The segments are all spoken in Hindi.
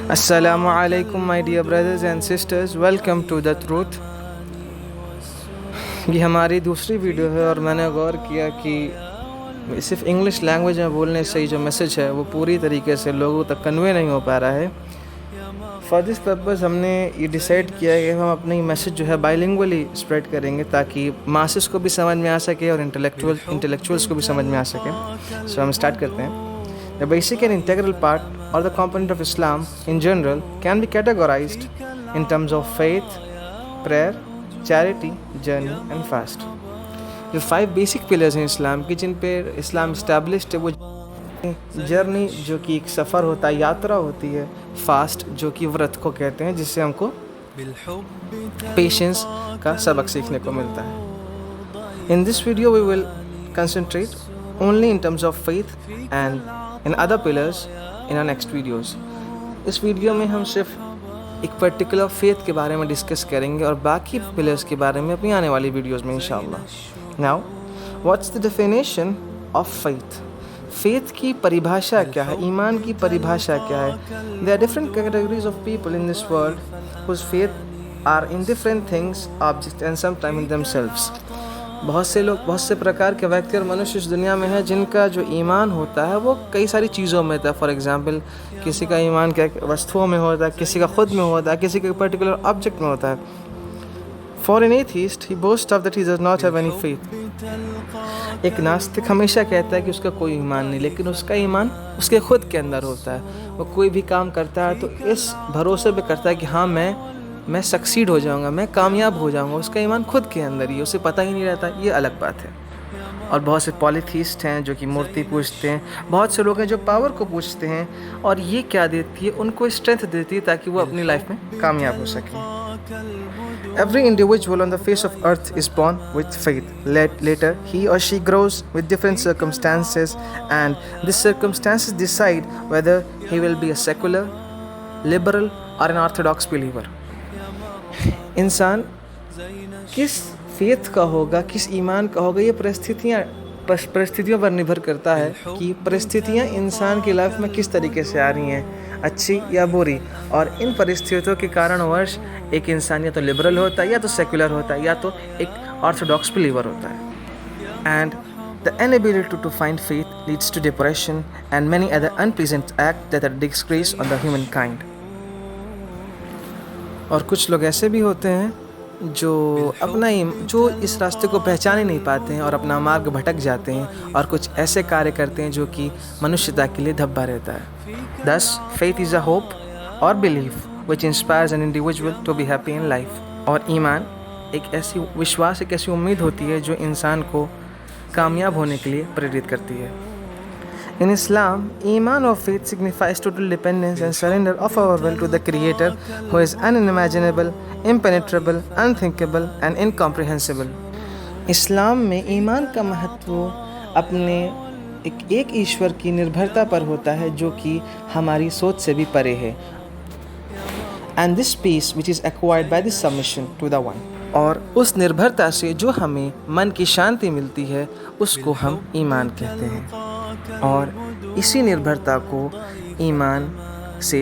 Assalamu alaikum my dear brothers and sisters, welcome to the truth। ये हमारी दूसरी वीडियो है और मैंने गौर किया कि सिर्फ इंग्लिश लैंग्वेज में बोलने से ही जो मैसेज है वो पूरी तरीके से लोगों तक कन्वे नहीं हो पा रहा है। फॉर दिस पर्पज़ हमने ये डिसाइड किया कि हम अपनी मैसेज जो है बाइलिंगुअली स्प्रेड करेंगे ताकि मासेस को भी समझ में आ सके और इंटेलेक्चुअल्स को भी समझ में आ सके। सो हम स्टार्ट करते हैं। The basic and integral part or the component of Islam in general can be categorized in terms of faith, prayer, charity, journey and fast। जो 5 बेसिक पिलर्स हैं इस्लाम की जिन पे इस्लाम इस्टेब्लिश्ड है वो जर्नी जो कि एक सफ़र होता है, यात्रा होती है, फास्ट जो कि व्रत को कहते हैं जिससे हमको पेशेंस का सबक सीखने को मिलता है। In this video we will concentrate only in terms of faith and in other pillars in our next videos। इस वीडियो में हम सिर्फ एक पर्टिकुलर फेथ के बारे में डिस्कस करेंगे और बाकी पिलर्स के बारे में अपनी आने वाली वीडियोस में इंशाल्लाह। Now what's the definition of faith? Faith की परिभाषा क्या है, ईमान की परिभाषा क्या है? There are different categories of people in this world whose faith are in different things, objects and sometime in themselves. बहुत से लोग, बहुत से प्रकार के व्यक्ति और मनुष्य इस दुनिया में है जिनका जो ईमान होता है वो कई सारी चीज़ों में होता है। फॉर एग्जांपल किसी का ईमान क्या वस्तुओं में होता है, किसी का खुद में होता है, किसी के पर्टिकुलर ऑब्जेक्ट में होता है। For an atheist he boast of that he does not have any faith. एक नास्तिक हमेशा कहता है कि उसका कोई ईमान नहीं, लेकिन उसका ईमान उसके खुद के अंदर होता है। वो कोई भी काम करता है तो इस भरोसे पे करता है कि हाँ मैं सक्सीड हो जाऊंगा, मैं कामयाब हो जाऊंगा। उसका ईमान खुद के अंदर ही, उसे पता ही नहीं रहता। ये अलग बात है। और बहुत से पॉलीथीस्ट हैं जो कि मूर्ति पूजते हैं, बहुत से लोग हैं जो पावर को पूजते हैं, और ये क्या देती है? उनको स्ट्रेंथ देती है ताकि वो अपनी लाइफ में कामयाब हो सकें। Every individual on the face of earth is born with faith. Later, he or she grows with different circumstances, and these circumstances decide whether he will be a secular, liberal, or an orthodox believer। इंसान किस फेथ का होगा, किस ईमान का होगा, ये परिस्थितियों पर निर्भर करता है कि परिस्थितियाँ इंसान की लाइफ में किस तरीके से आ रही हैं, अच्छी या बुरी। और इन परिस्थितियों के कारणवश एक इंसान या तो लिबरल होता है, या तो सेकुलर होता है, या तो एक ऑर्थोडॉक्स बिलीवर होता है। And the inability to find faith leads to depression and many other unpleasant act that are disgrace on the human kind. और कुछ लोग ऐसे भी होते हैं जो इस रास्ते को पहचान ही नहीं पाते हैं और अपना मार्ग भटक जाते हैं और कुछ ऐसे कार्य करते हैं जो कि मनुष्यता के लिए धब्बा रहता है। Thus, faith is a hope or belief which inspires an individual to be happy in life। और ईमान एक ऐसी विश्वास, एक ऐसी उम्मीद होती है जो इंसान को कामयाब होने के लिए प्रेरित करती है। In Islam, Iman or faith signifies total dependence and surrender of our will to the Creator who is unimaginable, impenetrable, unthinkable and incomprehensible। इस्लाम में ईमान का महत्व अपने एक ईश्वर की निर्भरता पर होता है जो कि हमारी सोच से भी परे है। And this peace which is acquired by the submission to the one। और उस निर्भरता से जो हमें मन की शांति मिलती है उसको हम ईमान कहते हैं। और इसी निर्भरता को ईमान से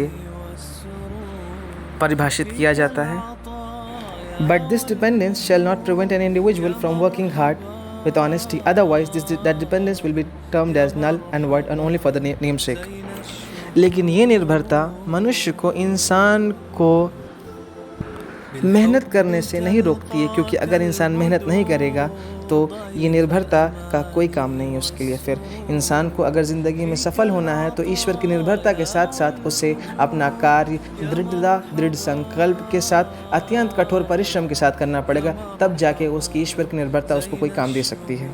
परिभाषित किया जाता है। But this dependence shall not prevent an individual from working hard with honesty, otherwise that dependence will be termed as null and void and only for the namesake। लेकिन ये निर्भरता मनुष्य को, इंसान को मेहनत करने से नहीं रोकती है, क्योंकि अगर इंसान मेहनत नहीं करेगा तो ये निर्भरता का कोई काम नहीं है उसके लिए। फिर इंसान को अगर ज़िंदगी में सफल होना है तो ईश्वर की निर्भरता के साथ साथ उसे अपना कार्य दृढ़ संकल्प के साथ, अत्यंत कठोर परिश्रम के साथ करना पड़ेगा, तब जाके उसकी ईश्वर की निर्भरता उसको कोई काम दे सकती है।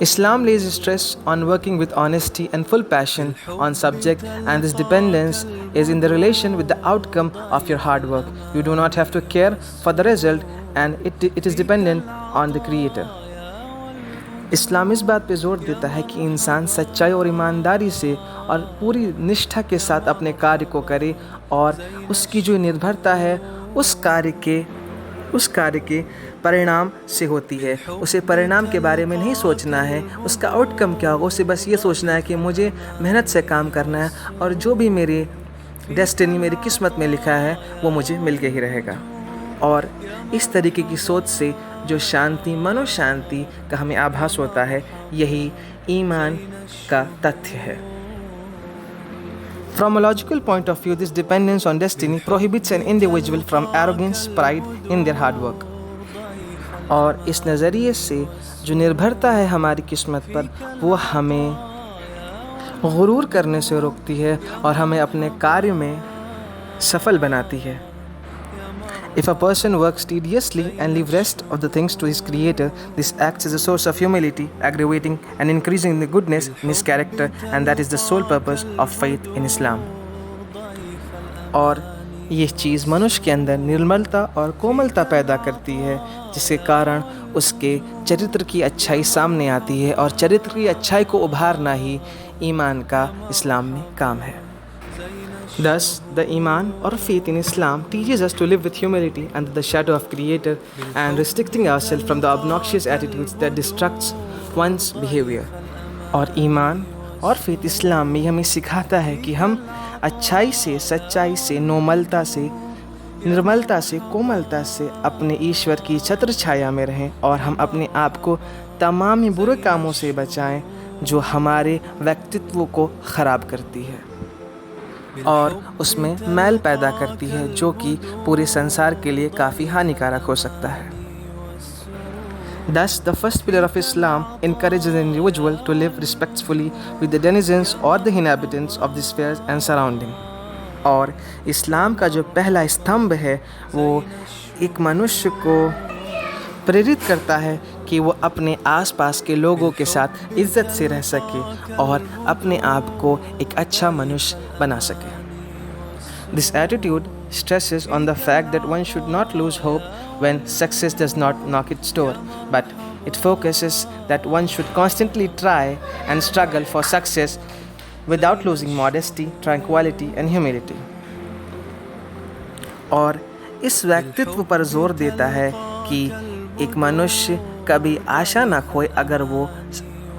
Islam lays stress on working with honesty and full passion on subject, and this dependence is in the relation with the outcome of your hard work। You do not have to care for the result and it is dependent on the Creator। इस्लाम इस बात पे जोर देता है कि इंसान सच्चाई और ईमानदारी से और पूरी निष्ठा के साथ अपने कार्य को करे, और उसकी जो निर्भरता है उस कार्य के उस कार्य के परिणाम से होती है। उसे परिणाम के बारे में नहीं सोचना है, उसका आउटकम क्या होगा, उसे बस ये सोचना है कि मुझे मेहनत से काम करना है और जो भी मेरी डेस्टिनी, मेरी किस्मत में लिखा है वो मुझे मिल के ही रहेगा। और इस तरीके की सोच से जो शांति, मनोशांति का हमें आभास होता है, यही ईमान का तथ्य है। From a logical point of view, this dependence on destiny prohibits an individual from arrogance, pride in their hard work. और इस नज़रिए से जो निर्भरता है हमारी किस्मत पर, वो हमें गुरूर करने से रोकती है और हमें अपने कार्य में सफल बनाती है। If a person works tediously and leave rest of the things to his creator, this acts as a source of humility, aggravating and increasing the goodness in his character, and that is the sole purpose of faith in Islam. और ये चीज़ मनुष्य के अंदर निर्मलता और कोमलता पैदा करती है, जिसके कारण उसके चरित्र की अच्छाई सामने आती है, और चरित्र की अच्छाई को उभारना ही ईमान का इस्लाम में काम है। Thus, the Iman or faith in Islam teaches us to live with humility under the shadow of Creator and restricting ourselves from the obnoxious attitudes that destructs one's behavior. और ईमान और फेथ इस्लाम में हमें सिखाता है कि हम अच्छाई से, सच्चाई से, नोमलता से, निर्मलता से, कोमलता से अपने ईश्वर की छत्र छाया में रहें और हम अपने आप को तमाम ही बुरे कामों से बचाएं जो हमारे व्यक्तित्व को ख़राब करती है और उसमें मैल पैदा करती है, जो कि पूरे संसार के लिए काफ़ी हानिकारक हो सकता है। Thus, the first pillar of Islam encourages an individual to live respectfully with the denizens or the inhabitants of the spheres and surrounding. और इस्लाम का जो पहला स्तंभ है वो एक मनुष्य को प्रेरित करता है कि वो अपने आसपास के लोगों के साथ इज़्ज़त से रह सके और अपने आप को एक अच्छा मनुष्य बना सके। This attitude stresses on the fact that one should not lose hope when success does not knock its door, but it focuses that one should constantly try and struggle for success without losing modesty, tranquility and humility. और इस व्यक्तित्व पर जोर देता है कि एक मनुष्य कभी आशा ना खोए अगर वो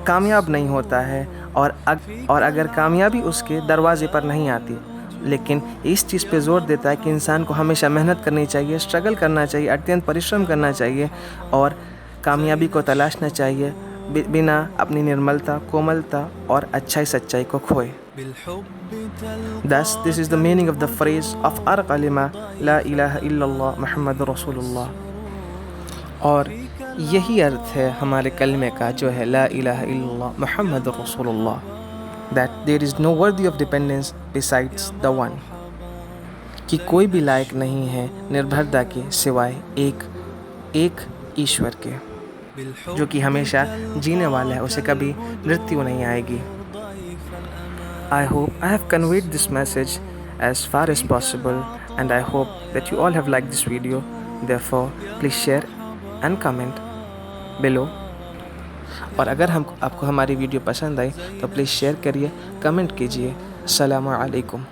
कामयाब नहीं होता है और अगर कामयाबी उसके दरवाजे पर नहीं आती, लेकिन इस चीज़ पे जोर देता है कि इंसान को हमेशा मेहनत करनी चाहिए, स्ट्रगल करना चाहिए, अत्यंत परिश्रम करना चाहिए और कामयाबी को तलाशना चाहिए बिना अपनी निर्मलता, कोमलता और अच्छाई सच्चाई को खोए। Thus, this is the meaning of the phrase of our kalima, La ilaha illallah Muhammadur Rasulullah. और यही अर्थ है हमारे कलमे का जो है ला इलाहा इल्लल्लाह मुहम्मदुर रसूलुल्लाह, that there is no worthy of dependence besides the one, कि कोई भी लायक नहीं है निर्भरता के सिवाय एक ईश्वर के, जो कि हमेशा जीने वाला है, उसे कभी मृत्यु नहीं आएगी। I hope I have conveyed this message as far as possible and I hope that you all have liked this video. Therefore, please share and comment below. और अगर आपको हमारी वीडियो पसंद आई तो प्लीज़ शेयर करिए, कमेंट कीजिए। अस्सलामु अलैकुम।